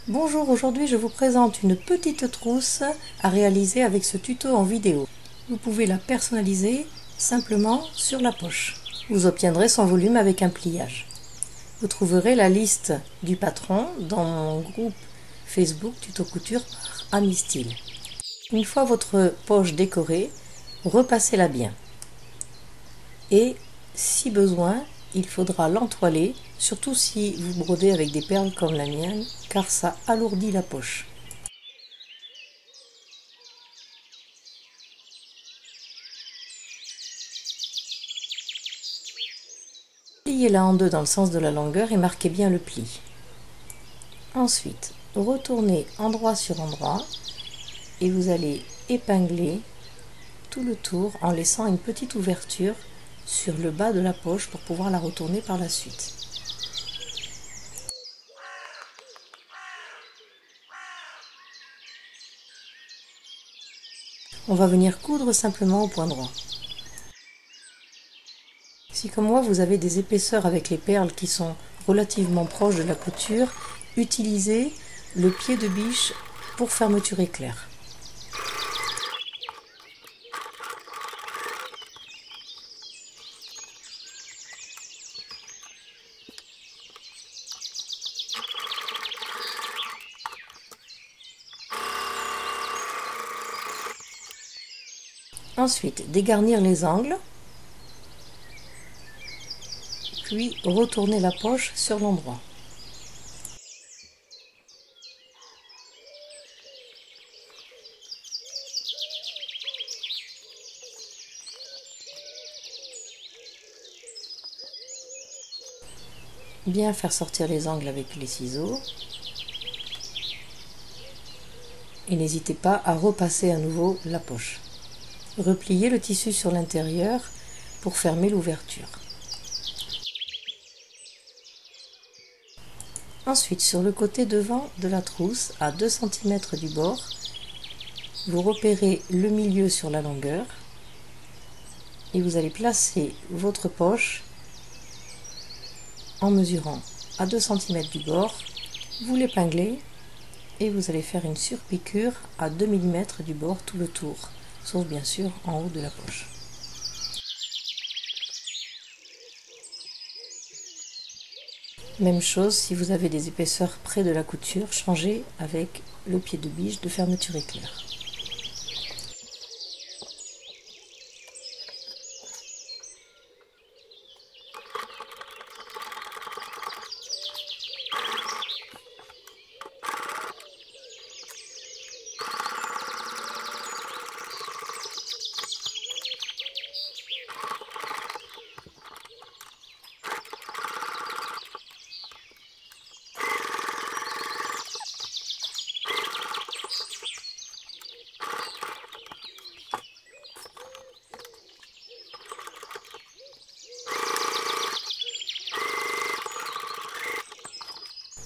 Bonjour, aujourd'hui je vous présente une petite trousse à réaliser avec ce tuto en vidéo. Vous pouvez la personnaliser simplement sur la poche. Vous obtiendrez son volume avec un pliage. Vous trouverez la liste du patron dans mon groupe Facebook Tuto Couture par Ami Style. Une fois votre poche décorée, repassez-la bien. Et si besoin, il faudra l'entoiler, surtout si vous brodez avec des perles comme la mienne, car ça alourdit la poche. Pliez-la en deux dans le sens de la longueur et marquez bien le pli. Ensuite, retournez endroit sur endroit et vous allez épingler tout le tour en laissant une petite ouverture sur le bas de la poche pour pouvoir la retourner par la suite. On va venir coudre simplement au point droit. Si comme moi vous avez des épaisseurs avec les perles qui sont relativement proches de la couture, utilisez le pied de biche pour fermeture éclair. Ensuite, dégarnir les angles, puis retourner la poche sur l'endroit. Bien faire sortir les angles avec les ciseaux. Et n'hésitez pas à repasser à nouveau la poche. Repliez le tissu sur l'intérieur pour fermer l'ouverture. Ensuite, sur le côté devant de la trousse, à 2 cm du bord, vous repérez le milieu sur la longueur et vous allez placer votre poche en mesurant à 2 cm du bord, vous l'épinglez et vous allez faire une surpiqûre à 2 mm du bord tout le tour, sauf bien sûr en haut de la poche. Même chose, si vous avez des épaisseurs près de la couture, changez avec le pied de biche de fermeture éclair.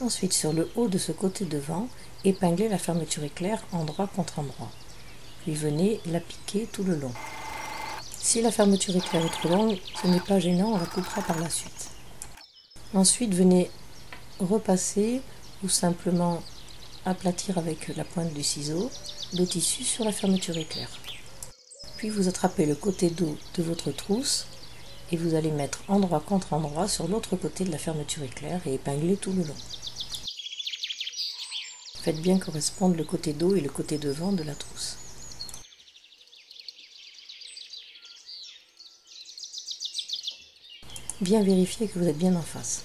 Ensuite, sur le haut de ce côté devant, épinglez la fermeture éclair endroit contre endroit. Puis venez la piquer tout le long. Si la fermeture éclair est trop longue, ce n'est pas gênant, on la coupera par la suite. Ensuite, venez repasser ou simplement aplatir avec la pointe du ciseau le tissu sur la fermeture éclair. Puis vous attrapez le côté dos de votre trousse et vous allez mettre endroit contre endroit sur l'autre côté de la fermeture éclair et épingler tout le long. Faites bien correspondre le côté dos et le côté devant de la trousse. Bien vérifier que vous êtes bien en face.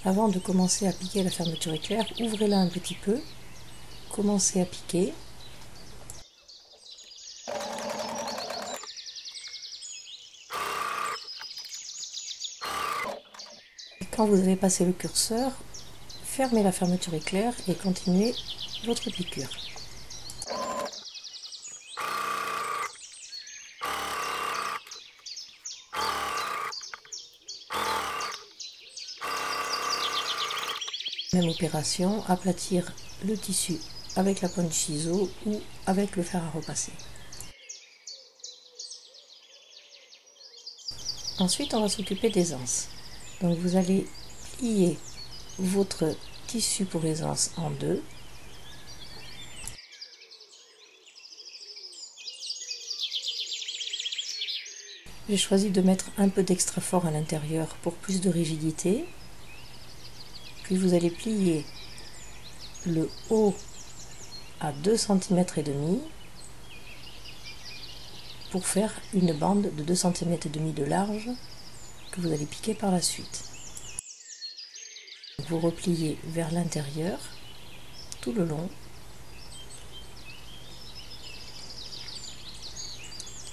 Avant de commencer à piquer la fermeture éclair, ouvrez-la un petit peu, commencez à piquer. Et quand vous avez passé le curseur, fermez la fermeture éclair et continuez votre piqûre. Même opération, aplatir le tissu avec la pointe du ciseau ou avec le fer à repasser. Ensuite, on va s'occuper des anses. Donc vous allez plier votre tissu pour les anses en deux. J'ai choisi de mettre un peu d'extra fort à l'intérieur pour plus de rigidité. Puis vous allez plier le haut à 2,5 cm pour faire une bande de 2,5 cm de large que vous allez piquer par la suite. Vous repliez vers l'intérieur tout le long,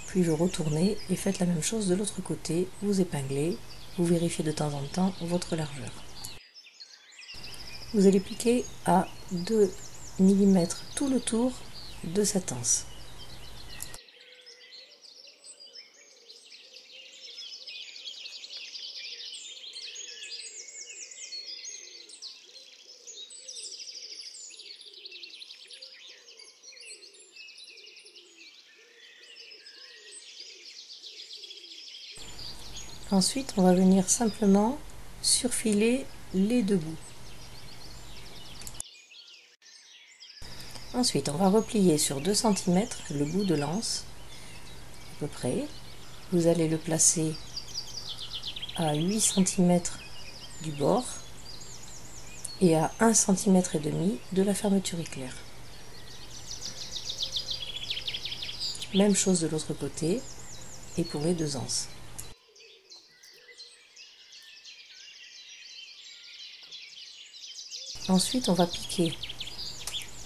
puis vous retournez et faites la même chose de l'autre côté, vous épinglez, vous vérifiez de temps en temps votre largeur. Vous allez piquer à 2 mm tout le tour de cette anse. Ensuite, on va venir simplement surfiler les deux bouts. Ensuite, on va replier sur 2 cm le bout de l'anse, à peu près. Vous allez le placer à 8 cm du bord et à 1,5 cm de la fermeture éclair. Même chose de l'autre côté et pour les deux anses. Ensuite, on va piquer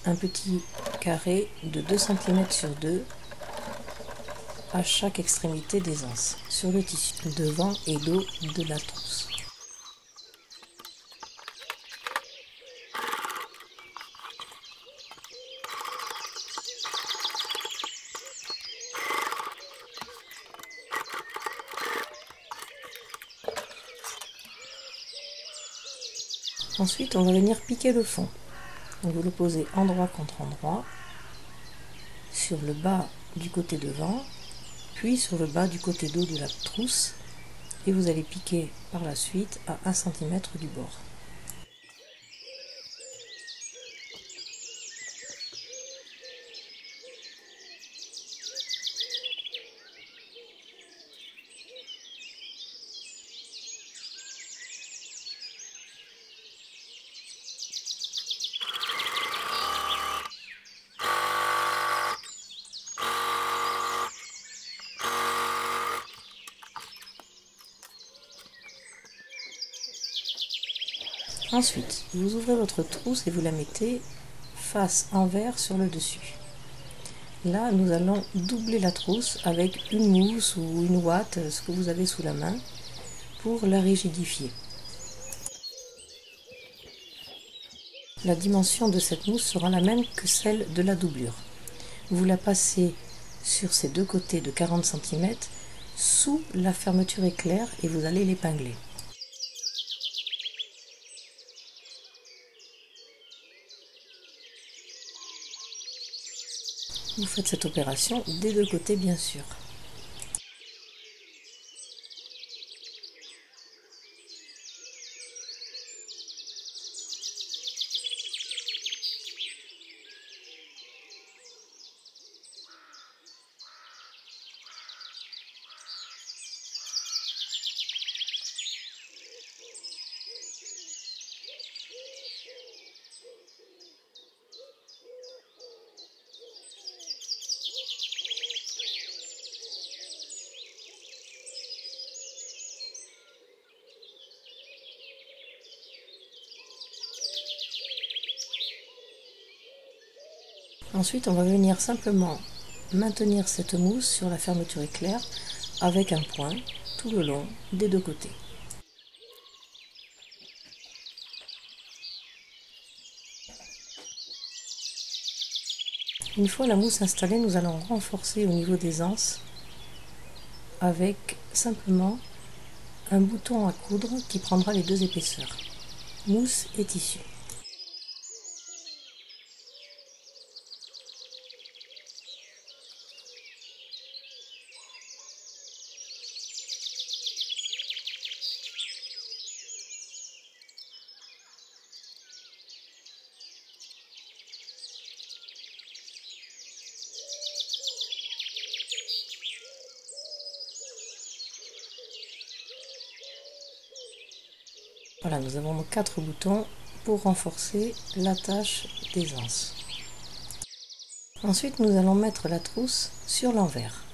un petit carré de 2 cm sur 2 à chaque extrémité des anses, sur le tissu, devant et dos de la trousse. Ensuite, on va venir piquer le fond. Donc vous le posez endroit contre endroit, sur le bas du côté devant, puis sur le bas du côté dos de la trousse, et vous allez piquer par la suite à 1 cm du bord. Ensuite, vous ouvrez votre trousse et vous la mettez face envers sur le dessus. Là, nous allons doubler la trousse avec une mousse ou une ouate, ce que vous avez sous la main, pour la rigidifier. La dimension de cette mousse sera la même que celle de la doublure. Vous la passez sur ces deux côtés de 40 cm sous la fermeture éclair et vous allez l'épingler. Vous faites cette opération des deux côtés bien sûr. Ensuite, on va venir simplement maintenir cette mousse sur la fermeture éclair avec un point tout le long des deux côtés. Une fois la mousse installée, nous allons renforcer au niveau des anses avec simplement un bouton à coudre qui prendra les deux épaisseurs, mousse et tissu. Voilà, nous avons nos 4 boutons pour renforcer l'attache des anses. Ensuite, nous allons mettre la trousse sur l'envers.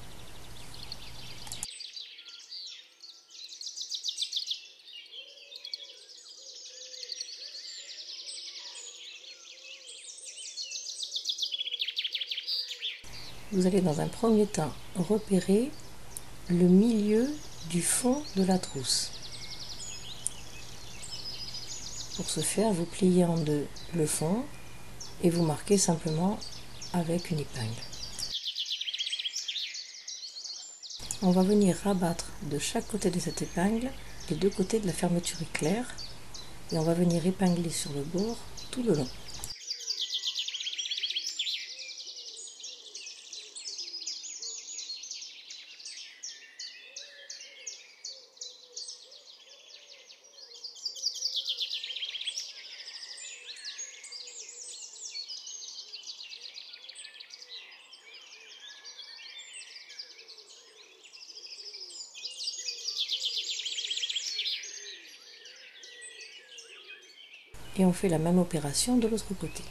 Vous allez dans un premier temps repérer le milieu du fond de la trousse. Pour ce faire, vous pliez en deux le fond et vous marquez simplement avec une épingle. On va venir rabattre de chaque côté de cette épingle les deux côtés de la fermeture éclair et on va venir épingler sur le bord tout le long. Et on fait la même opération de l'autre côté.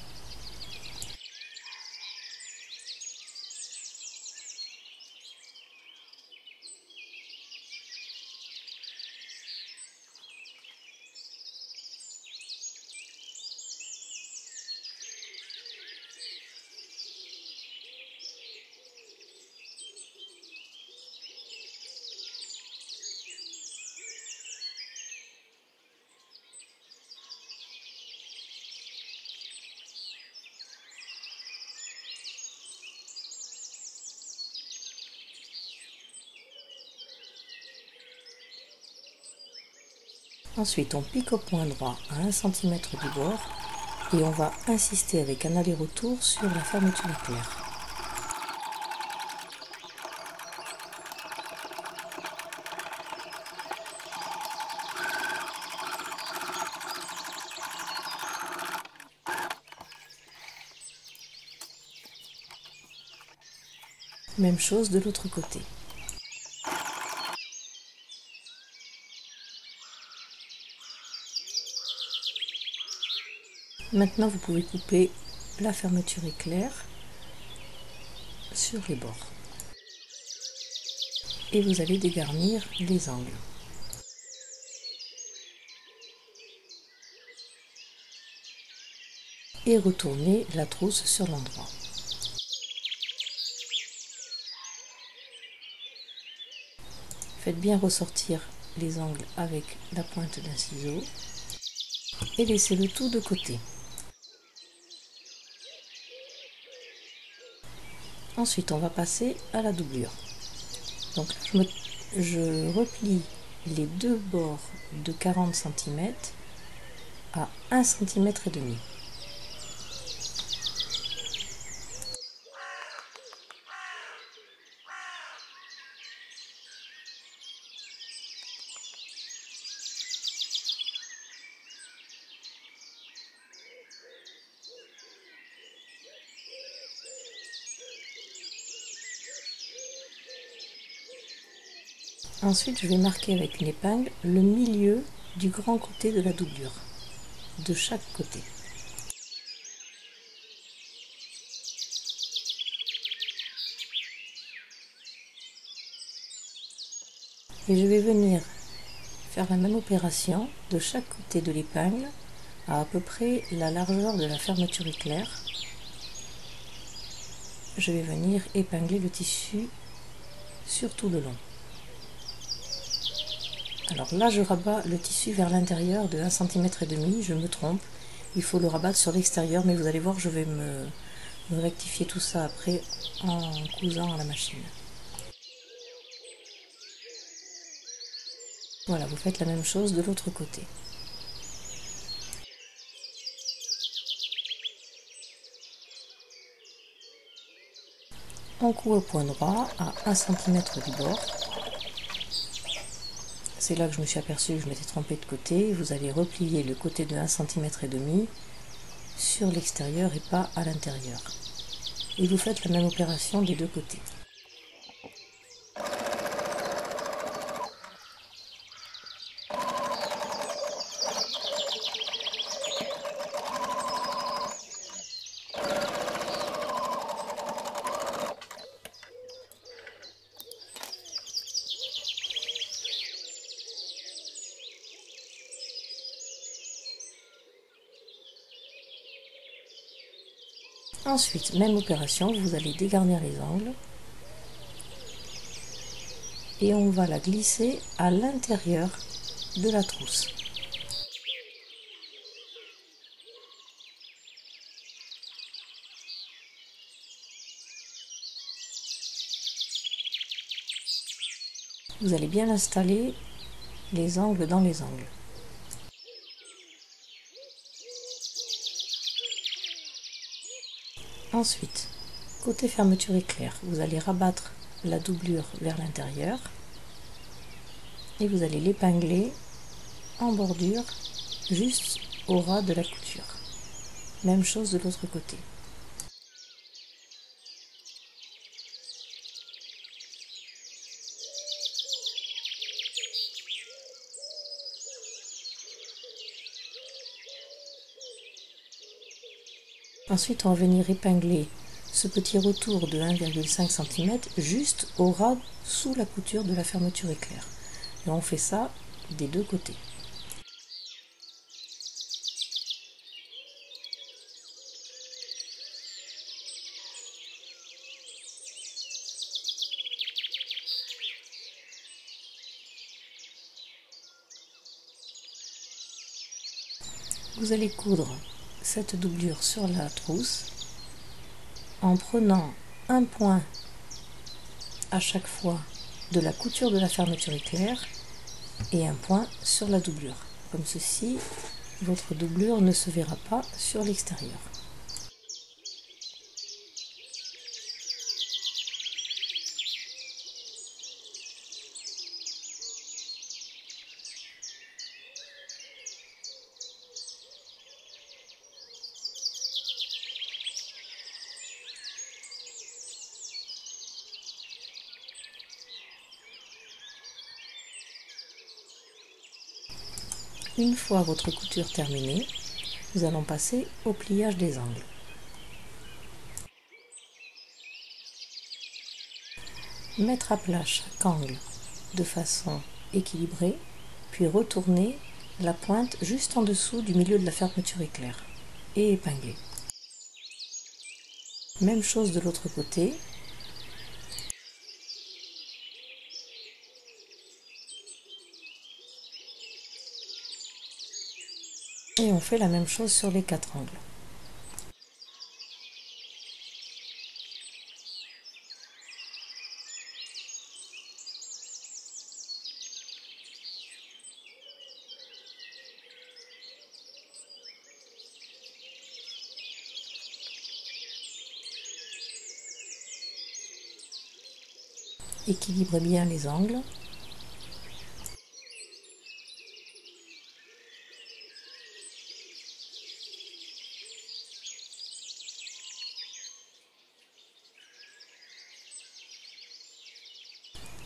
Ensuite, on pique au point droit à 1 cm du bord et on va insister avec un aller-retour sur la fermeture éclair. Même chose de l'autre côté. Maintenant, vous pouvez couper la fermeture éclair sur les bords. Et vous allez dégarnir les angles. Et retourner la trousse sur l'endroit. Faites bien ressortir les angles avec la pointe d'un ciseau et laissez le tout de côté. Ensuite, on va passer à la doublure. Donc, je replie les deux bords de 40 cm à 1 cm et demi. Ensuite, je vais marquer avec une épingle le milieu du grand côté de la doublure, de chaque côté. Et je vais venir faire la même opération de chaque côté de l'épingle à peu près la largeur de la fermeture éclair. Je vais venir épingler le tissu sur tout le long. Alors là, je rabats le tissu vers l'intérieur de 1 cm et demi, je me trompe. Il faut le rabattre sur l'extérieur, mais vous allez voir, je vais me rectifier tout ça après en cousant à la machine. Voilà, vous faites la même chose de l'autre côté. On coud au point droit à 1 cm du bord. C'est là que je me suis aperçue que je m'étais trompée de côté. Vous allez replier le côté de 1 cm et demi sur l'extérieur et pas à l'intérieur. Et vous faites la même opération des deux côtés. Ensuite, même opération, vous allez dégarnir les angles et on va la glisser à l'intérieur de la trousse. Vous allez bien installer les angles dans les angles. Ensuite, côté fermeture éclair, vous allez rabattre la doublure vers l'intérieur et vous allez l'épingler en bordure juste au ras de la couture. Même chose de l'autre côté. Ensuite, on va venir épingler ce petit retour de 1,5 cm juste au ras sous la couture de la fermeture éclair. Et on fait ça des deux côtés. Vous allez coudre cette doublure sur la trousse en prenant un point à chaque fois de la couture de la fermeture éclair et un point sur la doublure. Comme ceci, votre doublure ne se verra pas sur l'extérieur. Une fois votre couture terminée, nous allons passer au pliage des angles. Mettre à plat chaque angle de façon équilibrée, puis retourner la pointe juste en dessous du milieu de la fermeture éclair et épingler. Même chose de l'autre côté. Et on fait la même chose sur les 4 angles. Équilibrez bien les angles.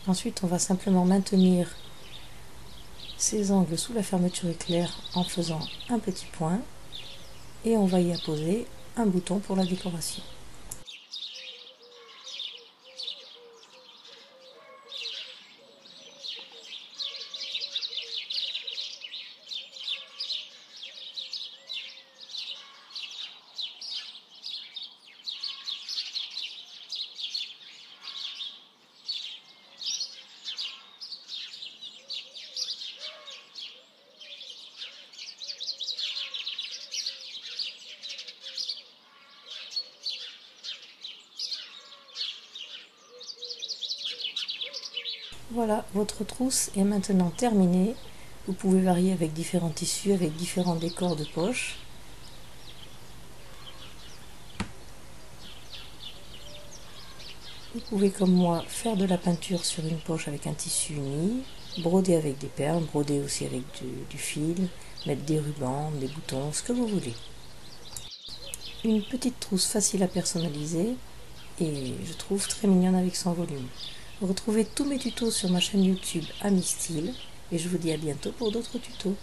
Ensuite, on va simplement maintenir ces angles sous la fermeture éclair en faisant un petit point et on va y apposer un bouton pour la décoration. Voilà, votre trousse est maintenant terminée. Vous pouvez varier avec différents tissus, avec différents décors de poche. Vous pouvez, comme moi, faire de la peinture sur une poche avec un tissu uni, broder avec des perles, broder aussi avec du fil, mettre des rubans, des boutons, ce que vous voulez. Une petite trousse facile à personnaliser et je trouve très mignonne avec son volume. Retrouvez tous mes tutos sur ma chaîne YouTube Ami Style et je vous dis à bientôt pour d'autres tutos.